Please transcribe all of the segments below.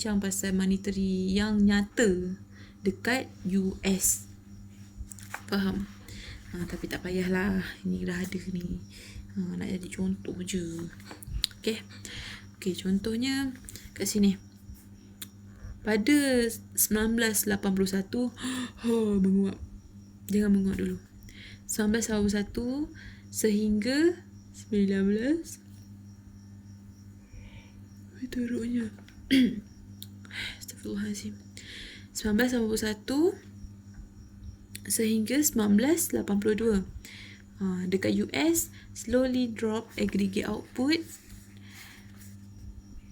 bincang pasal monetary yang nyata dekat US. Faham? Tapi tak payahlah, ni dah ada ni. Nak jadi contoh je. Okay, contohnya kat sini. Pada 1981, menguap. Jangan menguap dulu. 1981 sehingga 19 teruknya. Astagfirullahaladzim. 1981 sehingga 1982. Dekat US, slowly drop aggregate output,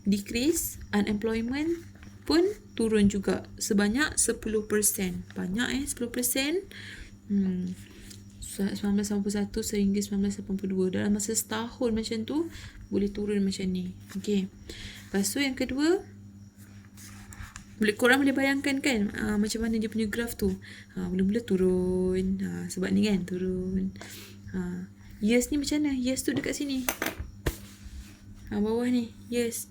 decrease, unemployment pun turun juga sebanyak 10%. Banyak 10%. 1981 sehingga 1982. Dalam masa setahun macam tu boleh turun macam ni. Okey. Lepas tu yang kedua, korang boleh bayangkan kan macam mana dia punya graf tu. Mula-mula turun. Sebab ni kan turun. Years ni macam mana? Years tu dekat sini. Bawah ni. Years.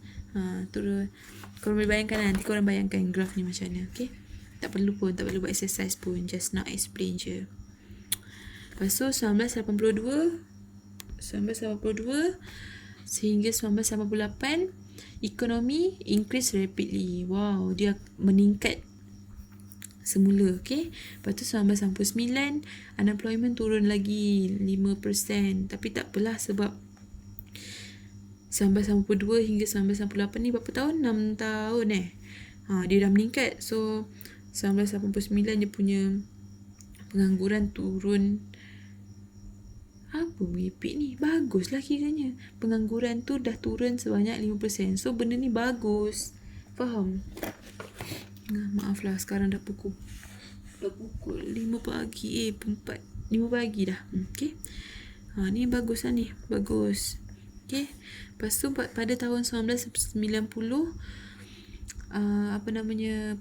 Turun. Korang boleh bayangkan lah. Nanti korang bayangkan graf ni macam mana. Okay. Tak perlu buat exercise pun. Just nak explain je. Lepas tu 1982 sehingga 1988 ekonomi increase rapidly. Wow, dia meningkat semula. Okay. Lepas tu 1999 unemployment turun lagi 5%. Tapi tak apalah sebab 1992 hingga 1998 ni berapa tahun? 6 tahun dia dah meningkat. So 1989 dia punya pengangguran turun. Apa merepek ni? Bagus lah kiranya. Pengangguran tu dah turun sebanyak 5%. So benda ni bagus. Faham? Maaf lah, sekarang dah pukul 5 pagi. 5 pagi dah. Okay. Ni bagus lah ni. Bagus. Okay. Lepas tu pada tahun 1990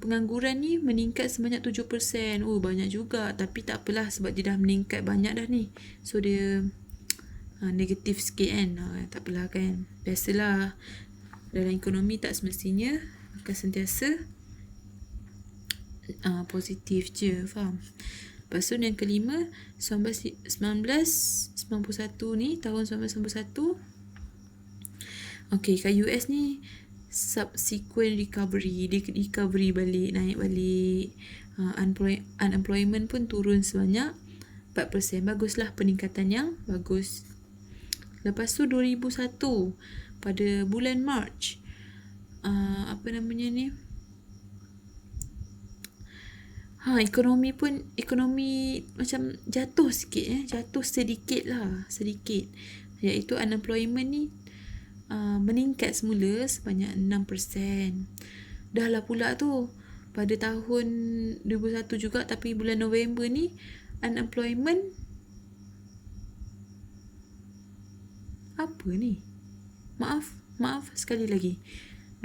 pengangguran ni meningkat sebanyak 7%. Banyak juga. Tapi tak apalah sebab dia dah meningkat banyak dah ni. So dia negatif sikit kan. Tak apalah kan. Biasalah dalam ekonomi tak semestinya akan sentiasa positif je. Faham? Lepas tu yang kelima 1991 ni, tahun 1991. Okay, kat US ni subsequent recovery, dia recovery balik, naik balik. Unemployment pun turun sebanyak 4%. Baguslah, peningkatan yang bagus. Lepas tu 2001 pada bulan March, ekonomi macam jatuh sikit, jatuh sedikit. Iaitu unemployment ni meningkat semula sebanyak 6%. Dah lah pula tu pada tahun 2001 juga, tapi bulan November ni unemployment apa ni? Maaf sekali lagi.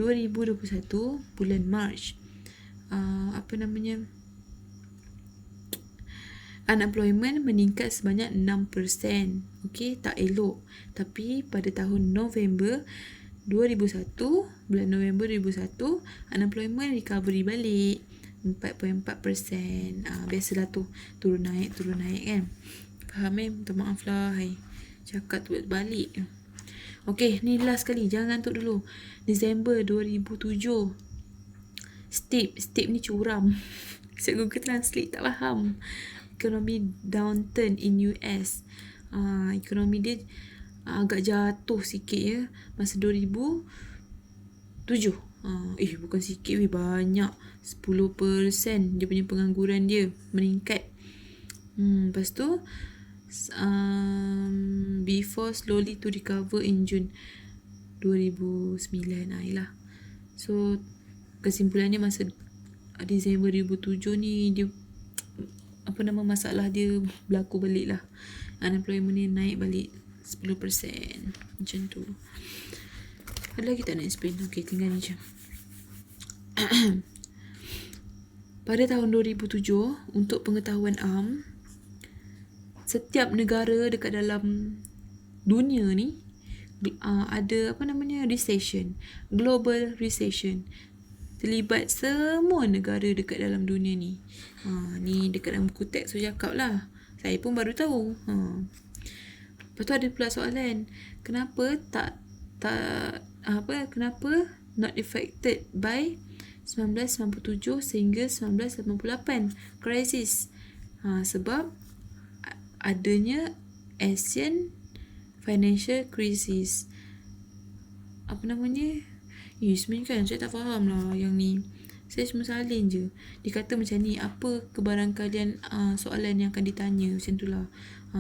2021 bulan March unemployment meningkat sebanyak 6%. Okey, tak elok. Tapi pada tahun November 2001, bulan November 2001, unemployment recovery balik 4.4%. Biasalah tu, turun naik kan. Faham minta maaf lah. Cakap tu balik. Okey, ni last sekali. Jangan ngantuk dulu. Disember 2007. Step ni curam. Saya Google Translate tak faham. Ekonomi downturn in US. Ekonomi dia agak jatuh sikit ya masa 2007. Bukan sikit banyak. 10% dia punya pengangguran dia meningkat. Lepas tu before slowly to recover in June 2009. So kesimpulannya masa Disember 2007 ni dia masalah dia berlaku balik lah. Unemployment ni naik balik 10%. Macam tu. Ada lagi tak nak explain? Okay, tinggal ni je. Pada tahun 2007, untuk pengetahuan am, setiap negara dekat dalam dunia ni ada recession, global recession. terlibat semua negara dekat dalam dunia ni. Ni dekat dalam buku teks saya cakap lah. Saya pun baru tahu. Lepas tu ada pula soalan, kenapa kenapa not affected by 1997 sehingga 1988 krisis? Sebab adanya Asian financial crisis. Apa namanya? Sebenarnya kan saya tak faham lah yang ni. Saya cuma salin je. Dia kata macam ni, apa kebarangkalian soalan yang akan ditanya, macam tu lah.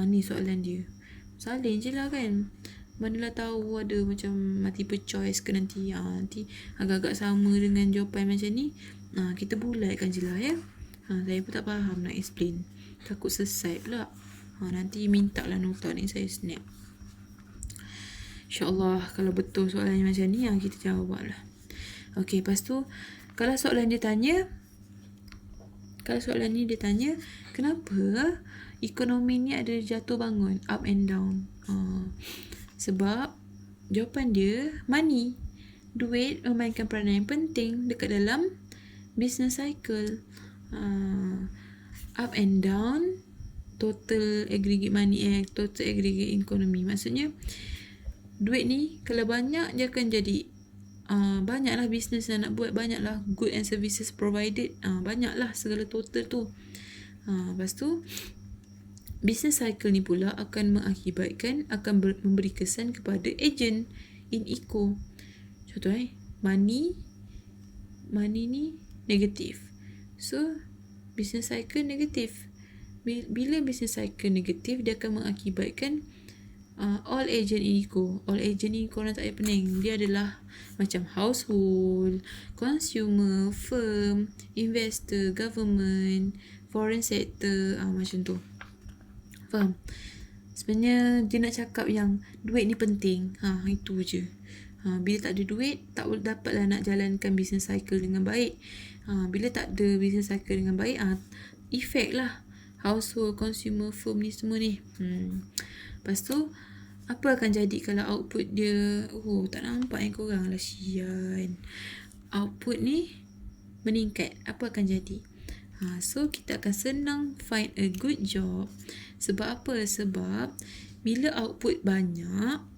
Ni soalan dia. Salin je lah kan. Manalah tahu ada macam multiple choice ke nanti. Nanti agak-agak sama dengan jawapan macam ni. Kita bulatkan je lah ya. Saya pun tak faham nak explain. Takut sesat pula. Nanti minta lah nota ni saya snap. InsyaAllah kalau betul soalan macam ni, kita jawab lah. Okay, lepas tu kalau soalan ni dia tanya kenapa ekonomi ni ada jatuh bangun, up and down. Sebab jawapan dia money, duit memainkan peranan yang penting dekat dalam business cycle. Up and down total aggregate money, total aggregate economy. Maksudnya duit ni kalau banyak dia akan jadi banyaklah bisnes yang nak buat, banyaklah good and services provided, banyaklah segala total tu. Lepas tu business cycle ni pula akan mengakibatkan, memberi kesan kepada agent in eco. Contoh money ni negatif, so business cycle negatif. Bila business cycle negatif, dia akan mengakibatkan all agent in eco. All agent ni korang tak payah pening. Dia adalah macam household, consumer, firm, investor, government, foreign sector, macam tu. Faham? Sebenarnya dia nak cakap yang duit ni penting. Itu je. Bila tak ada duit, tak dapatlah nak jalankan business cycle dengan baik. Bila tak ada business cycle dengan baik, efek lah household, consumer, firm ni semua ni. Lepas tu apa akan jadi kalau output dia tak nampak yang korang lah, sian. Output ni meningkat, apa akan jadi? So kita akan senang find a good job. Sebab apa? Sebab bila output banyak,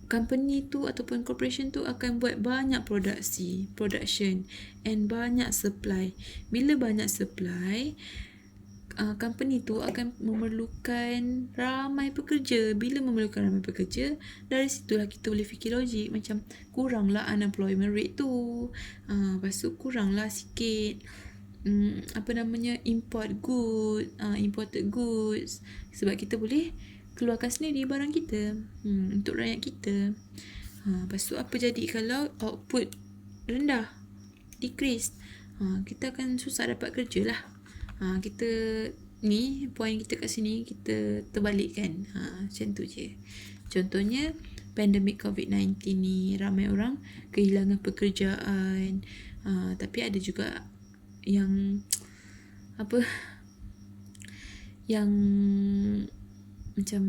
company tu ataupun corporation tu akan buat banyak production and banyak supply. Bila banyak supply, company tu akan memerlukan ramai pekerja. Bila memerlukan ramai pekerja, dari situlah kita boleh fikir logik macam kuranglah unemployment rate tu. Lepas tu kuranglah sikit imported goods, sebab kita boleh keluarkan sendiri barang kita untuk rakyat kita. Lepas tu apa jadi kalau output rendah, decrease? Kita akan susah dapat kerja lah. Kita ni point kita kat sini kita terbalikkan. Macam tu je. Contohnya pandemik COVID-19 ni, ramai orang kehilangan pekerjaan, tapi ada juga yang yang macam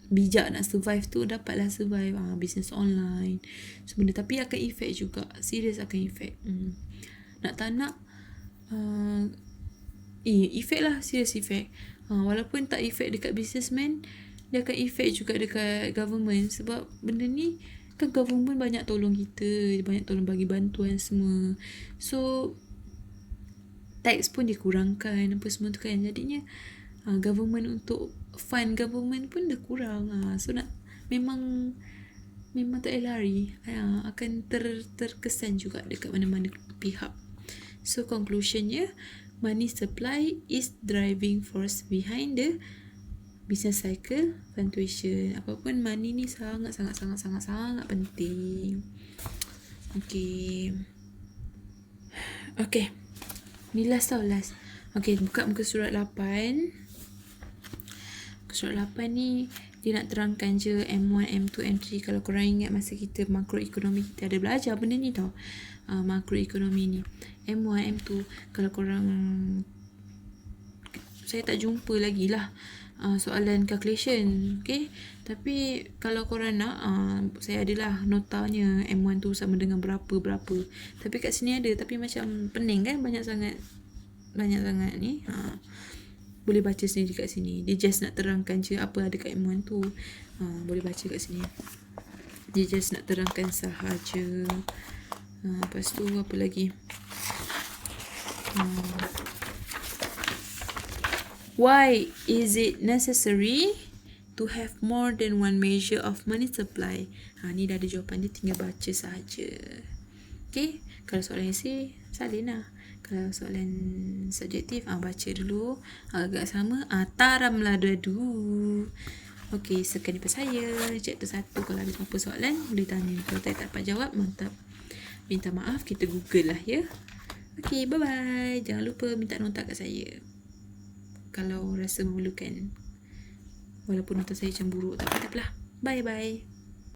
bijak nak survive tu, dapatlah survive, business online sebenarnya. Tapi akan efek juga, serius akan efek. Nak tak nak efek lah, serius efek. Walaupun tak efek dekat businessman, dia akan efek juga dekat government. Sebab benda ni kan government banyak tolong kita, banyak tolong bagi bantuan semua. So tax pun dikurangkan, apa semua tu kan. Jadinya government untuk fund government pun dah kurang. So nak memang tak boleh lari. Akan terkesan juga dekat mana-mana pihak. So conclusionnya, money supply is driving force behind the business cycle fluctuation. Apapun money ni sangat penting. Okay. Ni last. Okay, buka muka surat 8. Surat 8 ni dia nak terangkan je M1, M2, M3. Kalau korang ingat masa kita makroekonomi, kita ada belajar benda ni tau. Makroekonomi ni M1, M2. Kalau korang, saya tak jumpa lagi lah soalan calculation. Okay, tapi kalau korang nak, saya adalah notanya M1 tu sama dengan berapa. Tapi kat sini ada, tapi macam pening kan, banyak sangat ni. Boleh baca sendiri kat sini. Dia just nak terangkan je apa ada kat M1 tu. Boleh baca kat sini. Dia just nak terangkan sahaja. Lepas tu apa lagi? Why is it necessary to have more than one measure of money supply? Ni dah ada jawapan dia, tinggal baca sahaja. Okay, kalau soalan essay salin lah. Kalau soalan subjektif, baca dulu. Agak sama, taramlah dua-dua. Okay, sekian daripada saya. Chapter 1, kalau ada apa soalan boleh tanya. Kalau tak dapat jawab, mantap, minta maaf, kita google lah ya. Okay, bye-bye. Jangan lupa minta nota kat saya kalau rasa memerlukan. Walaupun nota saya macam buruk, tak apalah. Bye-bye.